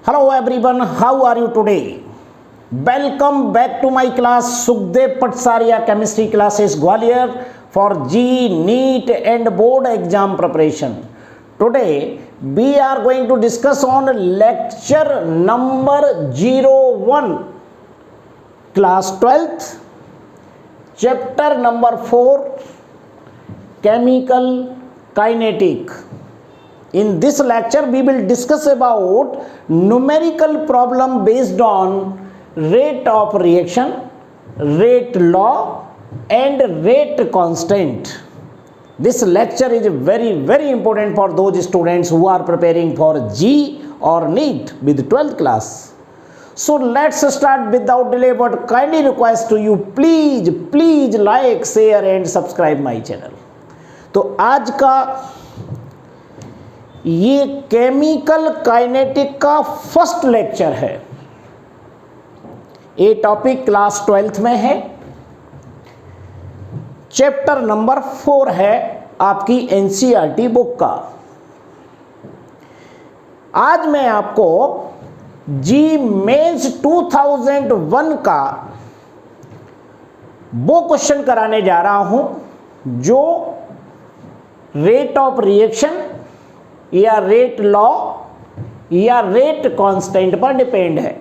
Hello everyone, how are you today? Welcome back to my class Sukhdev Patsaria Chemistry Classes Gwalior for G, NEET and Board Exam Preparation. Today we are going to discuss on lecture number 01, class 12th, chapter number 4, Chemical Kinetic. In this lecture we will discuss about numerical problem based on rate of reaction, rate law and rate constant. This lecture is very important for those students who are preparing for G or NEET with 12th class. So let's start without delay, but kindly request to you please like, share and subscribe my channel. तो आज का ये chemical kinetic का first lecture है। ये topic class 12th में है, chapter number 4 है आपकी एनसीईआरटी बुक का। आज मैं आपको जी मेंस 2001 का वो क्वेश्चन कराने जा रहा हूं जो रेट ऑफ रिएक्शन या रेट लॉ या रेट कांस्टेंट पर डिपेंड है।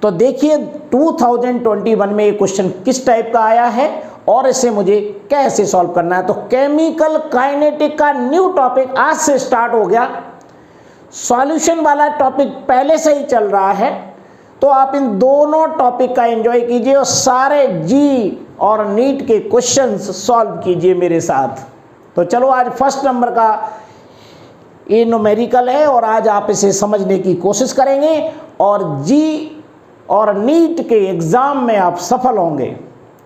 तो देखिए 2021 में ये क्वेश्चन किस टाइप का आया है और इसे मुझे कैसे सॉल्व करना है। तो केमिकल काइनेटिक का न्यू टॉपिक आज से स्टार्ट हो गया। सॉल्यूशन वाला टॉपिक पहले से ही चल रहा है, तो आप इन दोनों टॉपिक का एंजॉय कीजिए और सारे जी और नीट के क्वेश्चंस सॉल्व कीजिए मेरे साथ। तो चलो आज फर्स्ट नंबर का ये न्यूमेरिकल है और आज आप इसे समझने की कोशिश करेंगे और जी और नीट के एग्जाम में आप सफल होंगे।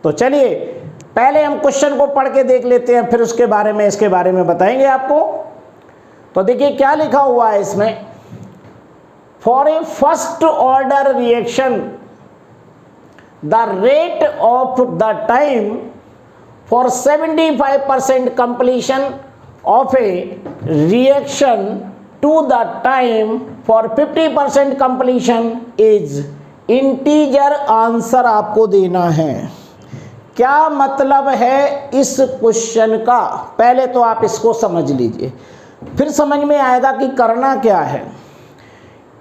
तो चलिए पहले हम क्वेश्चन को पढ़ के देख लेते हैं, फिर उसके बारे में इसके बारे में बताएंगे आपको। तो देखिए क्या लिखा हुआ है इसमें, for a first order reaction the rate of the time for 75% completion of a reaction to the time for 50% completion is integer answer आपको देना है। क्या मतलब है इस क्वेश्चन का, पहले तो आप इसको समझ लीजिए, फिर समझ में आएगा कि करना क्या है।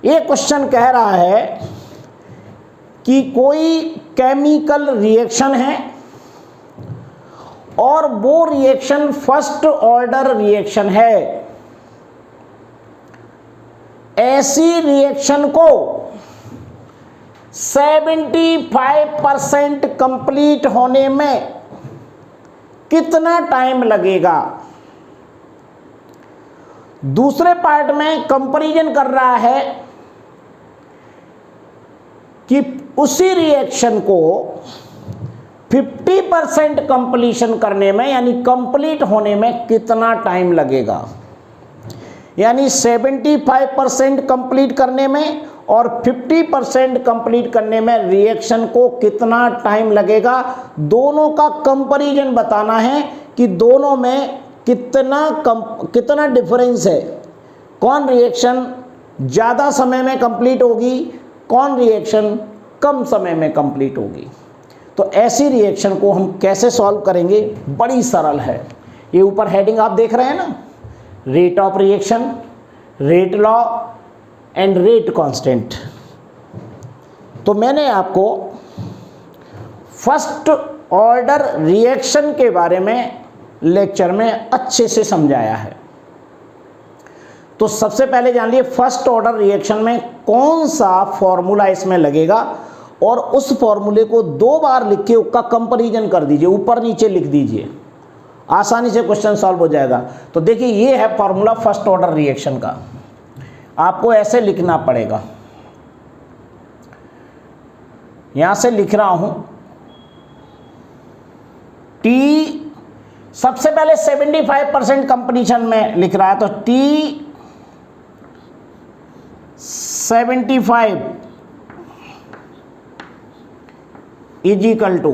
ये क्वेश्चन कह रहा है कि कोई केमिकल रिएक्शन है और वो रिएक्शन फर्स्ट ऑर्डर रिएक्शन है। ऐसी रिएक्शन को 75% कंप्लीट होने में कितना टाइम लगेगा। दूसरे पार्ट में कंपैरिजन कर रहा है कि उसी रिएक्शन को 50% कंप्लीशन करने में यानी कंप्लीट होने में कितना टाइम लगेगा। यानी 75% कंप्लीट करने में और 50% कंप्लीट करने में रिएक्शन को कितना टाइम लगेगा, दोनों का कंपैरिजन बताना है कि दोनों में कितना डिफरेंस है। कौन रिएक्शन ज़्यादा समय में कंप्लीट होगी, कौन रिएक्शन कम समय में कंप्लीट होगी। तो ऐसी रिएक्शन को हम कैसे सॉल्व करेंगे, बड़ी सरल है। ये ऊपर हेडिंग आप देख रहे हैं ना, rate of reaction, rate law and rate constant. तो मैंने आपको फर्स्ट ऑर्डर रिएक्शन के बारे में लेक्चर में अच्छे से समझाया है। तो सबसे पहले जान लिए फर्स्ट ऑर्डर रिएक्शन में कौन सा फॉर्मूला इसमें लगेगा और उस फॉर्मूले को 2 बार लिख के उसका कंपैरिजन कर दीजिए, ऊपर नीचे लिख दीजिए, आसानी से क्वेश्चन सॉल्व हो जाएगा। तो देखिए ये है फॉर्मूला फर्स्ट ऑर्डर रिएक्शन का, आपको ऐसे लिखना पड़ेगा। यहां से लिख रहा हूं टी, सबसे पहले 75% कंप्लीशन में लिख रहा है, तो T 75 is equal to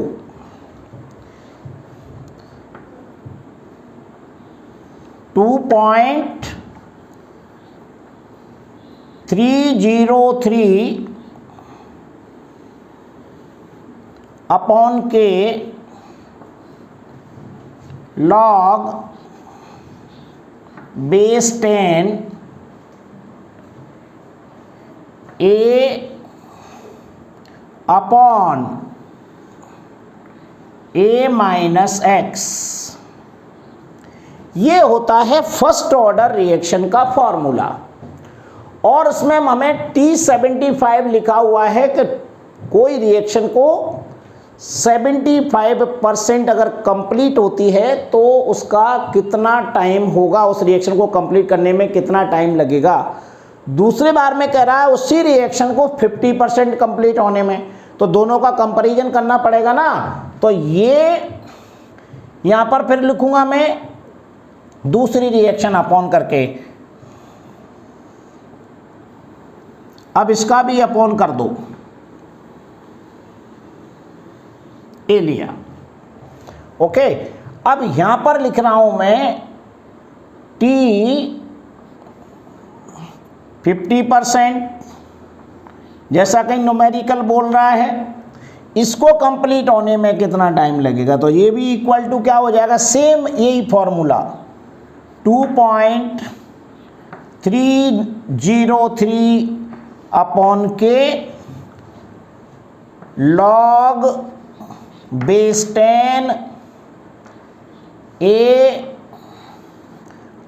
2.5 303 upon k log base 10 a upon a minus x, ये होता है फर्स्ट ऑर्डर रिएक्शन का फॉर्मूला। और उसमें हमें T75 लिखा हुआ है कि कोई रिएक्शन को 75% अगर कंप्लीट होती है तो उसका कितना टाइम होगा, उस रिएक्शन को कंप्लीट करने में कितना टाइम लगेगा। दूसरी बार में कह रहा है उसी रिएक्शन को 50% कंप्लीट होने में, तो दोनों का कंपैरिजन करना पड़ेगा ना। तो ये यहां पर फिर लिखूंगा मैं दूसरी रिएक्शन अपॉन करके, अब इसका भी अपॉन कर दो, ए लिया। ओके, अब यहां पर लिख रहा हूं मैं T 50%, जैसा कहीं न्यूमेरिकल बोल रहा है, इसको कंप्लीट होने में कितना टाइम लगेगा, तो ये भी इक्वल टू क्या हो जाएगा, सेम यही formula 2.303 upon k log base 10 a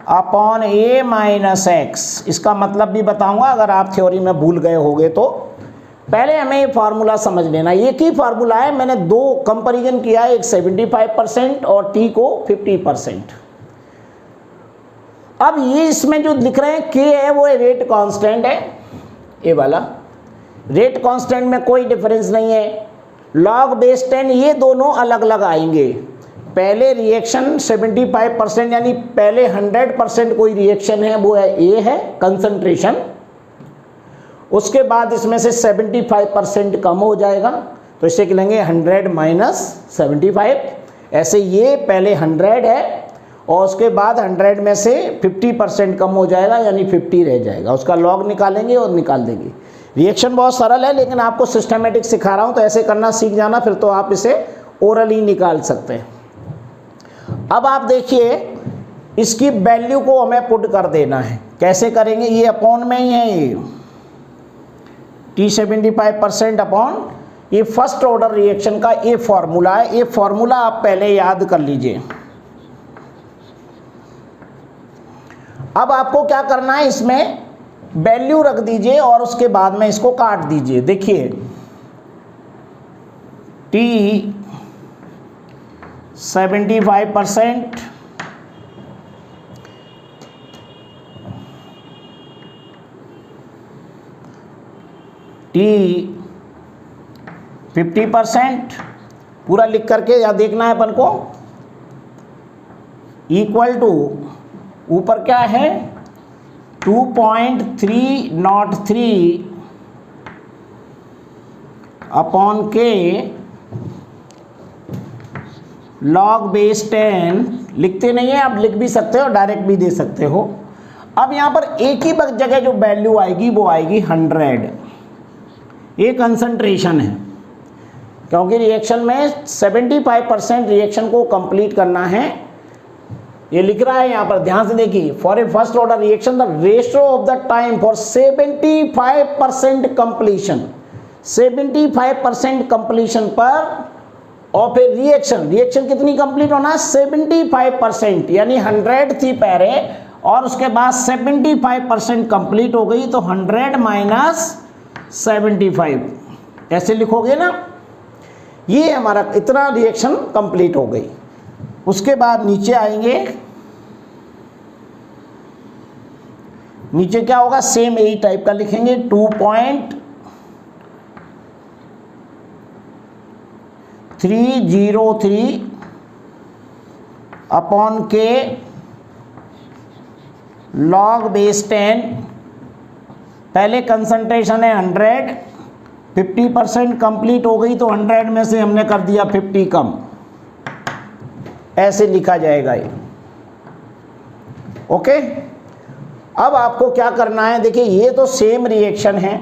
upon a minus x. इसका मतलब भी बताऊंगा अगर आप थ्योरी में भूल गए होगे तो। पहले हमें ये फार्मूला समझ लेना, एक ही फार्मूला है, मैंने दो कंपैरिजन किया है, एक 75% और टी को 50%। अब ये इसमें जो लिख रहे हैं के है वो रेट कांस्टेंट है, ये वाला रेट कांस्टेंट में कोई डिफरेंस नहीं है। लॉग बेस 10 ये दोनों अलग अलग आएंगे। पहले रिएक्शन 75% यानी पहले 100% कोई रिएक्शन है वो है ए है कंसंट्रेशन, उसके बाद इसमें से 75% कम हो जाएगा तो इसे लेंगे 100 माइनस 75। ऐसे ये पहले 100 है और उसके बाद 100 में से 50% कम हो जाएगा यानी 50 रह जाएगा, उसका लॉग निकालेंगे और निकाल देंगे। रिएक्शन बहुत सरल है लेकिन आपको सिस्टमेटिक सिखा रहा हूँ तो ऐसे करना सीख जाना, फिर तो आप इसे ओरली निकाल सकते हैं। अब आप देखिए इसकी वैल्यू को हमें पुट कर देना है, कैसे करेंगे, ये अपॉन में ही है, ये T75% अपॉन ये फर्स्ट ऑर्डर रिएक्शन का ये फॉर्मूला है। ये फॉर्मूला आप पहले याद कर लीजिए। अब आपको क्या करना है, इसमें वैल्यू रख दीजिए और उसके बाद में इसको काट दीजिए। देखिए T75% T50% पूरा लिख करके या देखना है अपन को, इक्वल टू ऊपर क्या है 2.303 अपॉन के लॉग बेस 10, लिखते नहीं है आप, लिख भी सकते हो, डायरेक्ट भी दे सकते हो। अब यहाँ पर एक ही जगह जो वैल्यू आएगी वो आएगी 100। ये कंसंट्रेशन है क्योंकि रिएक्शन में 75% रिएक्शन को कंप्लीट करना है। ये लिख रहा है यहाँ पर, ध्यान से देखिए, for a first order reaction the ratio of the time for 75% completion, 75% completion पर और फिर रिएक्शन कितनी कंप्लीट होना है 75%, यानी 100 थी पहले और उसके बाद 75% कंप्लीट हो गई तो 100 माइनस 75 ऐसे लिखोगे ना, ये हमारा इतना रिएक्शन कंप्लीट हो गई। उसके बाद नीचे आएंगे, नीचे क्या होगा, सेम यही टाइप का लिखेंगे 2.303 अपॉन के लॉग बेस 10, पहले कंसंट्रेशन है 100, 50% कंप्लीट हो गई तो 100 में से हमने कर दिया 50 कम, ऐसे लिखा जाएगा ये। ओके, अब आपको क्या करना है, देखिए ये तो सेम रिएक्शन है,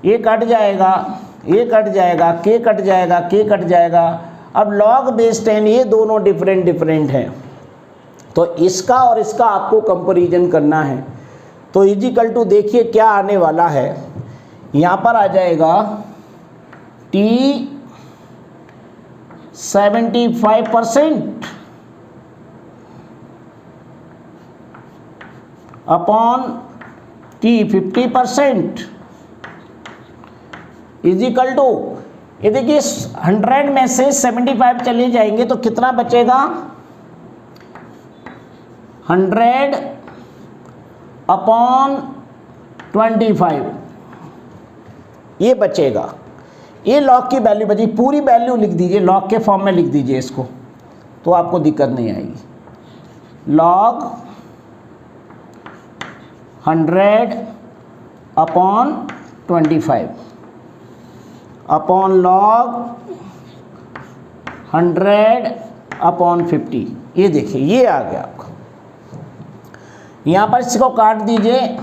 ये कट जाएगा, ये कट जाएगा, के कट जाएगा, के कट जाएगा। अब log बेस 10 ये दोनों डिफरेंट हैं, तो इसका और इसका आपको कंपैरिजन करना है। तो इजिकल टू देखिए क्या आने वाला है, यहाँ पर आ जाएगा T 75% upon T 50% is equal to, ये देखिए 100 में से 75 चले जाएंगे तो कितना बचेगा, 100 अपॉन 25 ये बचेगा। ये लॉग की वैल्यू बची, पूरी वैल्यू लिख दीजिए, लॉग के फॉर्म में लिख दीजिए इसको, तो आपको दिक्कत नहीं आएगी। Log 100 upon 25 upon log 100 upon 50, ये देखिए ये आ गया आपका। यहाँ पर इसको काट दीजिए,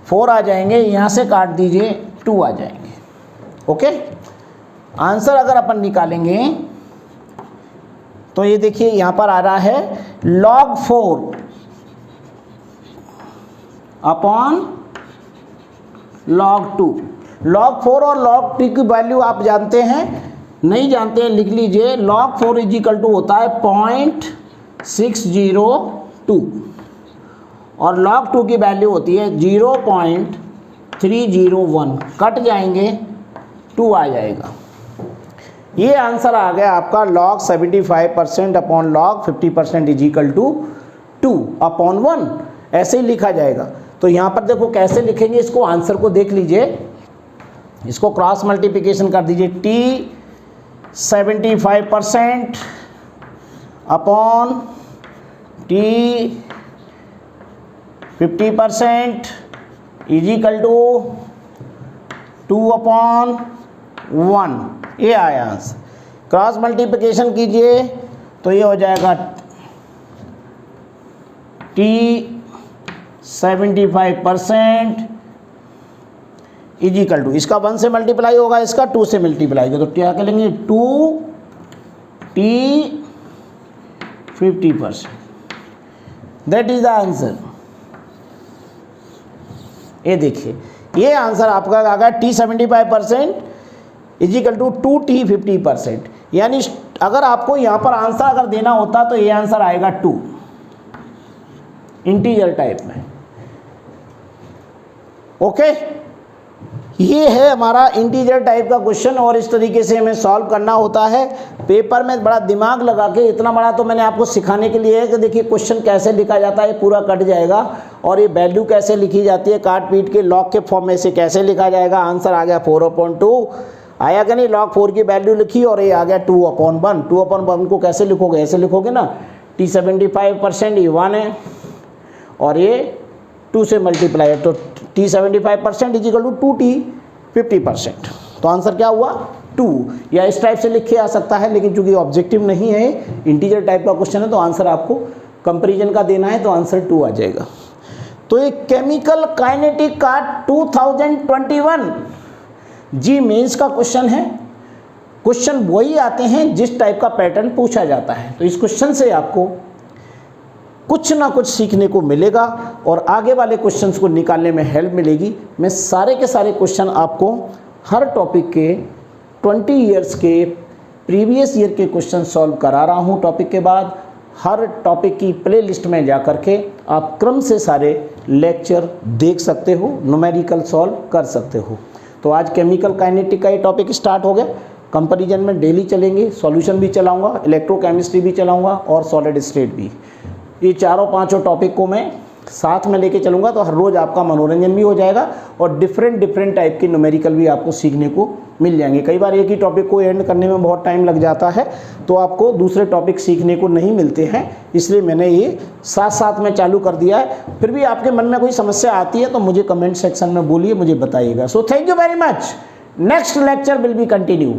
4 आ जाएंगे, यहाँ से काट दीजिए 2 आ जाएंगे। ओके, आंसर अगर अपन निकालेंगे तो ये देखिए यहाँ पर आ रहा है log 4 अपॉन log 2। log 4 और log 2 की वैल्यू आप जानते हैं, नहीं जानते हैं लिख लीजिए। log 4 इजिकल टू होता है 0.602 और log 2 की वैल्यू होती है 0.301, कट जाएंगे 2 आ जाएगा। ये आंसर आ गया आपका log 75% upon log 50% is equal to 2 upon 1, ऐसे ही लिखा जाएगा। तो यहाँ पर देखो कैसे लिखेंगे इसको, आंसर को देख लीजिए, इसको क्रॉस मल्टीप्लिकेशन कर दीजिए। T 75% upon T 50% is equal to 2 upon 1, ये आया आंसर। क्रॉस मल्टीप्लिकेशन कीजिए तो ये हो जाएगा T 75% इजिकल टू, इसका 1 से मल्टीप्लाई होगा, इसका 2 से मल्टीप्लाई होगा, तो क्या करेंगे 2T 50%, that is the answer. ये देखिए ये आंसर आपका आ गया T 75% इजिकल टू 2T 50%। यानी अगर आपको यहाँ पर आंसर अगर देना होता तो ये आंसर आएगा 2 इंटीजर टाइप में। ओके, ये है हमारा इंटीजर टाइप का क्वेश्चन और इस तरीके से हमें सॉल्व करना होता है। पेपर में बड़ा दिमाग लगा के, इतना बड़ा तो मैंने आपको सिखाने के लिए है कि देखिए क्वेश्चन कैसे लिखा जाता है, पूरा कट जाएगा और ये वैल्यू कैसे लिखी जाती है, काट पीट के लॉग के फॉर्म में से कैसे लिखा जाएगा। आंसर आ गया 4/2 आया कि नहीं, log 4 की वैल्यू लिखी और ये आ गया 2/1। 2/1 को कैसे लिखोगे, ऐसे लिखोगे ना, T 75% ये 1 है और ये 2 से मल्टीप्लाई है, तो T 75% इजिकल टू 2T 50%। तो आंसर क्या हुआ 2, या इस टाइप से लिखे आ सकता है, लेकिन चूंकि ऑब्जेक्टिव नहीं है, इंटीजर टाइप का क्वेश्चन है, तो आंसर आपको कंपेरिजन का देना है, तो आंसर 2 आ जाएगा। तो ये केमिकल काइनेटिक का 2021 जी मेंस का क्वेश्चन है। क्वेश्चन वही आते हैं जिस टाइप का पैटर्न पूछा जाता है, तो इस क्वेश्चन से आपको कुछ ना कुछ सीखने को मिलेगा और आगे वाले क्वेश्चंस को निकालने में हेल्प मिलेगी। मैं सारे के सारे क्वेश्चन आपको हर टॉपिक के 20 इयर्स के प्रीवियस ईयर के क्वेश्चन सॉल्व करा रहा हूँ। टॉपिक के बाद हर टॉपिक की प्लेलिस्ट में जा कर के आप क्रम से सारे लेक्चर देख सकते हो, न्यूमेरिकल सॉल्व कर सकते हो। तो आज केमिकल काइनेटिक का ये टॉपिक स्टार्ट हो गया। कंपैरिजन में डेली चलेंगे, सॉल्यूशन भी चलाऊंगा, इलेक्ट्रोकेमिस्ट्री भी चलाऊंगा और सॉलिड स्टेट भी। ये चारों पांचों टॉपिक को मैं साथ में लेके चलूँगा, तो हर रोज़ आपका मनोरंजन भी हो जाएगा और डिफरेंट टाइप के न्यूमेरिकल भी आपको सीखने को मिल जाएंगे। कई बार एक ही टॉपिक को एंड करने में बहुत टाइम लग जाता है, तो आपको दूसरे टॉपिक सीखने को नहीं मिलते हैं, इसलिए मैंने ये साथ साथ में चालू कर दिया है। फिर भी आपके मन में कोई समस्या आती है तो मुझे कमेंट सेक्शन में बोलिए, मुझे बताइएगा। So thank you very much. Next lecture will be continue.